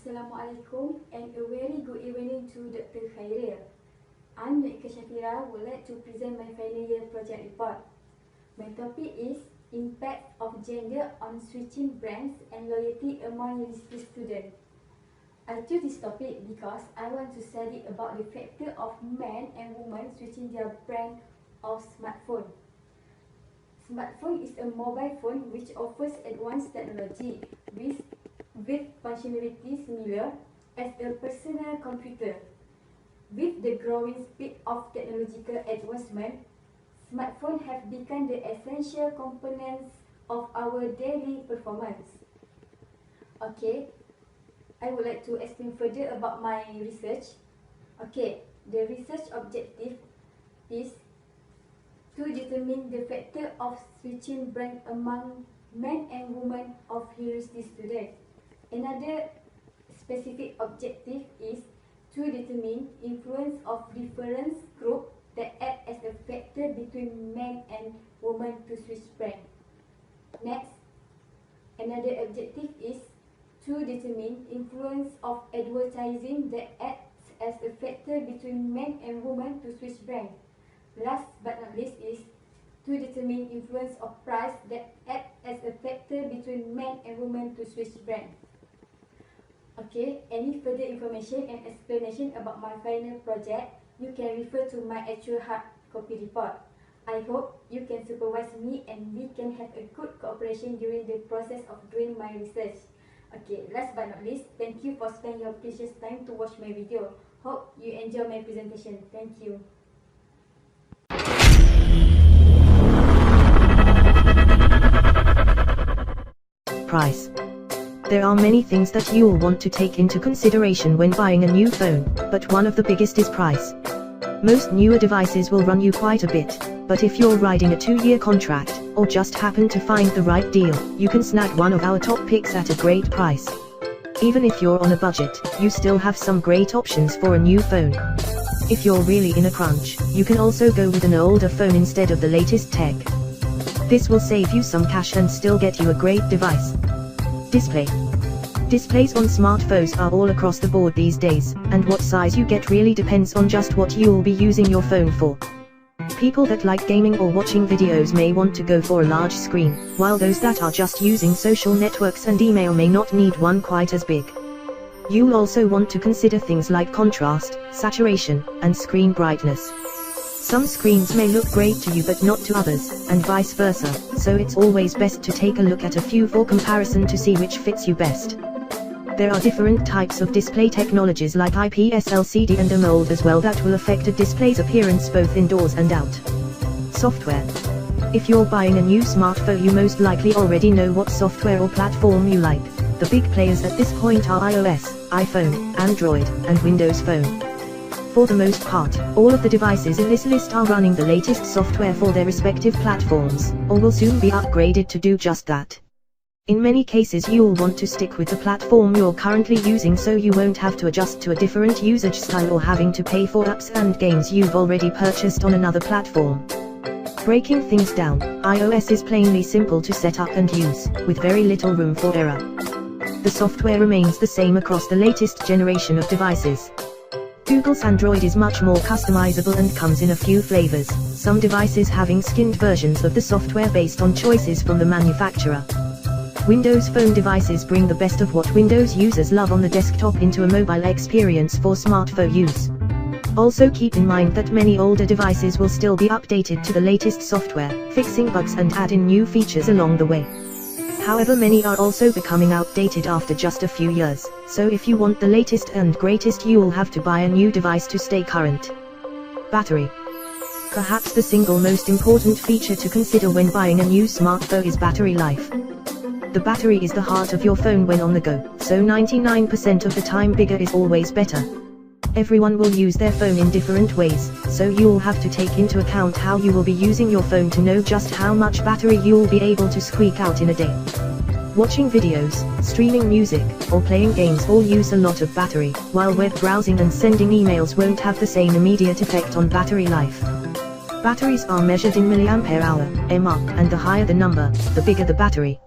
Assalamualaikum and a very good evening to Dr. Khairil. I'm Dr. Shafira, would like to present my final year project report. My topic is Impact of Gender on Switching Brands and Loyalty among University Students. I chose this topic because I want to study about the factor of men and women switching their brand of smartphone. Smartphone is a mobile phone which offers advanced technology with functionality similar as a personal computer. With the growing speed of technological advancement, smartphones have become the essential components of our daily performance. Okay, I would like to explain further about my research. Okay, the research objective is to determine the factor of switching brand among men and women of university students. Another specific objective is to determine influence of different groups that act as a factor between men and women to switch brand. Next, another objective is to determine influence of advertising that acts as a factor between men and women to switch brand. Last but not least is to determine influence of price that act as a factor between men and women to switch brand. Okay, any further information and explanation about my final project, you can refer to my actual hard copy report. I hope you can supervise me and we can have a good cooperation during the process of doing my research. Okay, last but not least, thank you for spending your precious time to watch my video. Hope you enjoy my presentation. Thank you. Price. There are many things that you'll want to take into consideration when buying a new phone, but one of the biggest is price. Most newer devices will run you quite a bit, but if you're riding a 2-year contract, or just happen to find the right deal, you can snag one of our top picks at a great price. Even if you're on a budget, you still have some great options for a new phone. If you're really in a crunch, you can also go with an older phone instead of the latest tech. This will save you some cash and still get you a great device. Display. Displays on smartphones are all across the board these days, and what size you get really depends on just what you'll be using your phone for. People that like gaming or watching videos may want to go for a large screen, while those that are just using social networks and email may not need one quite as big. You'll also want to consider things like contrast, saturation, and screen brightness. Some screens may look great to you but not to others, and vice versa, so it's always best to take a look at a few for comparison to see which fits you best. There are different types of display technologies like IPS LCD and AMOLED as well that will affect a display's appearance both indoors and out. Software. If you're buying a new smartphone, you most likely already know what software or platform you like. The big players at this point are iOS, iPhone, Android, and Windows Phone. For the most part, all of the devices in this list are running the latest software for their respective platforms, or will soon be upgraded to do just that. In many cases you'll want to stick with the platform you're currently using so you won't have to adjust to a different usage style or having to pay for apps and games you've already purchased on another platform. Breaking things down, iOS is plainly simple to set up and use, with very little room for error. The software remains the same across the latest generation of devices. Google's Android is much more customizable and comes in a few flavors, some devices having skinned versions of the software based on choices from the manufacturer. Windows Phone devices bring the best of what Windows users love on the desktop into a mobile experience for smartphone use. Also keep in mind that many older devices will still be updated to the latest software, fixing bugs and adding new features along the way. However, many are also becoming outdated after just a few years, so if you want the latest and greatest you'll have to buy a new device to stay current. Battery. Perhaps the single most important feature to consider when buying a new smartphone is battery life. The battery is the heart of your phone when on the go, so 99% of the time bigger is always better. Everyone will use their phone in different ways, so you'll have to take into account how you will be using your phone to know just how much battery you'll be able to squeak out in a day. Watching videos, streaming music, or playing games all use a lot of battery, while web browsing and sending emails won't have the same immediate effect on battery life. Batteries are measured in mAh, mAh, and the higher the number, the bigger the battery.